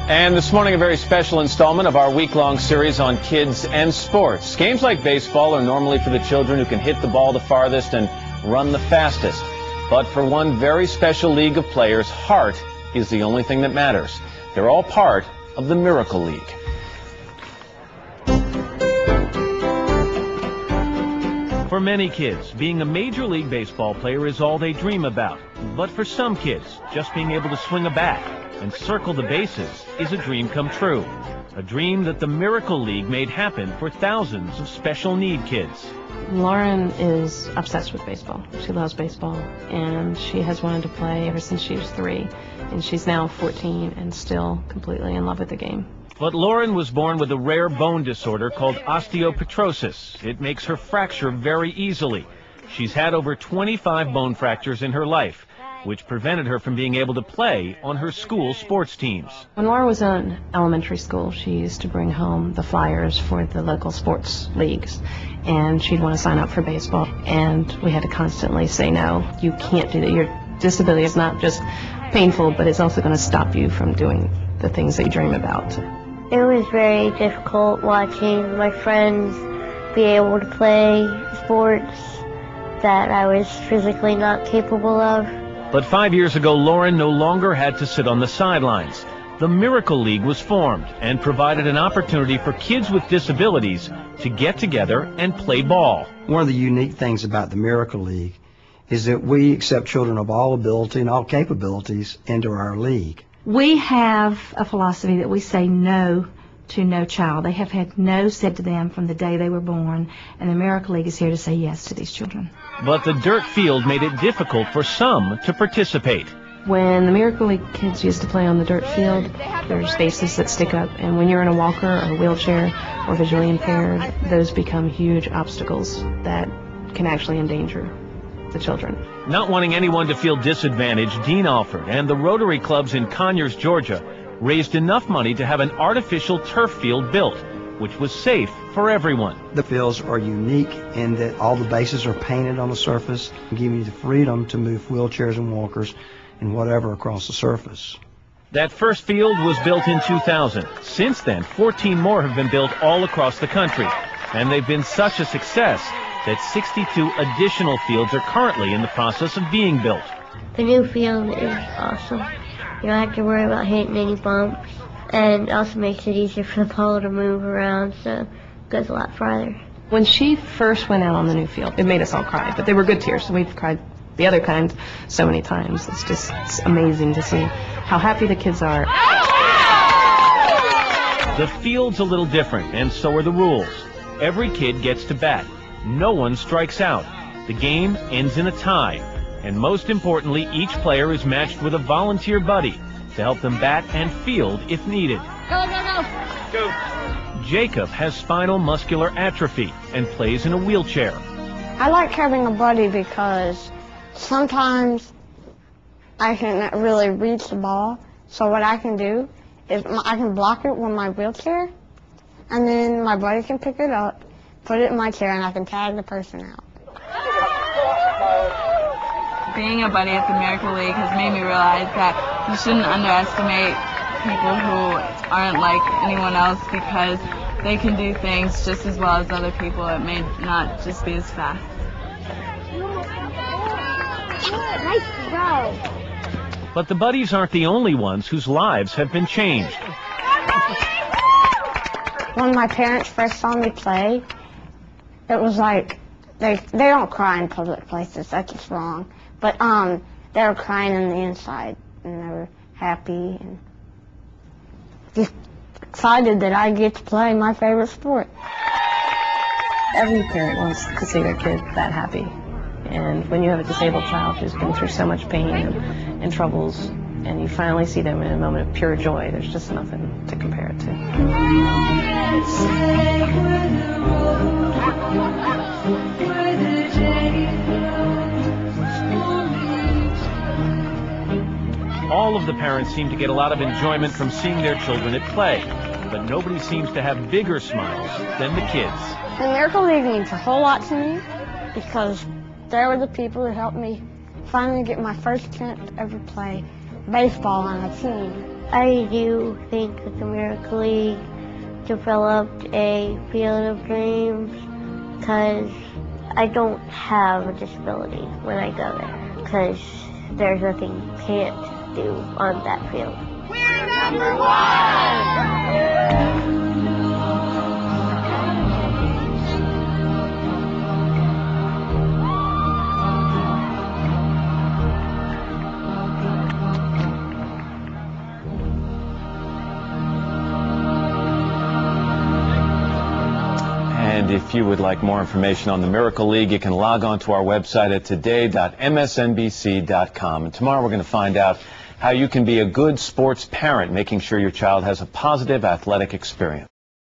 And this morning, a very special installment of our week-long series on kids and sports. Games like baseball are normally for the children who can hit the ball the farthest and run the fastest. But for one very special league of players, heart is the only thing that matters. They're all part of the Miracle League. For many kids, being a Major League Baseball player is all they dream about. But for some kids, just being able to swing a bat and circle the bases is a dream come true. A dream that the Miracle League made happen for thousands of special need kids. Lauren is obsessed with baseball. She loves baseball, and she has wanted to play ever since she was 3. And she's now 14 and still completely in love with the game. But Lauren was born with a rare bone disorder called osteopetrosis. It makes her fracture very easily. She's had over 25 bone fractures in her life, which prevented her from being able to play on her school sports teams. When Laura was in elementary school, she used to bring home the flyers for the local sports leagues, and she'd want to sign up for baseball, and we had to constantly say, no, you can't do that. Your disability is not just painful, but it's also going to stop you from doing the things that you dream about. It was very difficult watching my friends be able to play sports that I was physically not capable of. But 5 years ago, Lauren no longer had to sit on the sidelines. The Miracle League was formed and provided an opportunity for kids with disabilities to get together and play ball. One of the unique things about the Miracle League is that we accept children of all ability and all capabilities into our league. We have a philosophy that we say no to no child. They have had no said to them from the day they were born, and the Miracle League is here to say yes to these children. But the dirt field made it difficult for some to participate. When the Miracle League kids used to play on the dirt field, there's bases that stick up, and when you're in a walker or a wheelchair or visually impaired, those become huge obstacles that can actually endanger the children. Not wanting anyone to feel disadvantaged, Dean Alford and the Rotary clubs in Conyers, Georgia, raised enough money to have an artificial turf field built, which was safe for everyone. The fields are unique in that all the bases are painted on the surface, giving you the freedom to move wheelchairs and walkers and whatever across the surface. That first field was built in 2000. Since then, 14 more have been built all across the country, and they've been such a success that 62 additional fields are currently in the process of being built. The new field is awesome. You don't have to worry about hitting any bumps, and it also makes it easier for the ball to move around, so it goes a lot farther. When she first went out on the new field, it made us all cry, but they were good tears, so we've cried the other kind so many times. It's amazing to see how happy the kids are. The field's a little different, and so are the rules. Every kid gets to bat. No one strikes out. The game ends in a tie. And most importantly, each player is matched with a volunteer buddy to help them bat and field if needed. Go, go, go! Go! Jacob has spinal muscular atrophy and plays in a wheelchair. I like having a buddy because sometimes I can't really reach the ball. So what I can do is I can block it with my wheelchair, and then my buddy can pick it up, put it in my chair, and I can tag the person out. Being a buddy at the Miracle League has made me realize that you shouldn't underestimate people who aren't like anyone else, because they can do things just as well as other people. It may not just be as fast. Nice throw. But the buddies aren't the only ones whose lives have been changed. When my parents first saw me play, it was like, they don't cry in public places, that's just wrong. But they were crying on the inside, and they were happy and just excited that I get to play my favorite sport. Every parent wants to see their kid that happy. And when you have a disabled child who's been through so much pain and troubles, and you finally see them in a moment of pure joy, there's just nothing to compare it to. All of the parents seem to get a lot of enjoyment from seeing their children at play, but nobody seems to have bigger smiles than the kids. The Miracle League means a whole lot to me because they were the people who helped me finally get my first chance to ever play baseball on a team. I do think that the Miracle League developed a field of dreams because I don't have a disability when I go there, because there's nothing you can't do on that field. We're number one! And if you would like more information on the Miracle League, you can log on to our website at today.msnbc.com. And tomorrow we're going to find out how you can be a good sports parent, making sure your child has a positive athletic experience.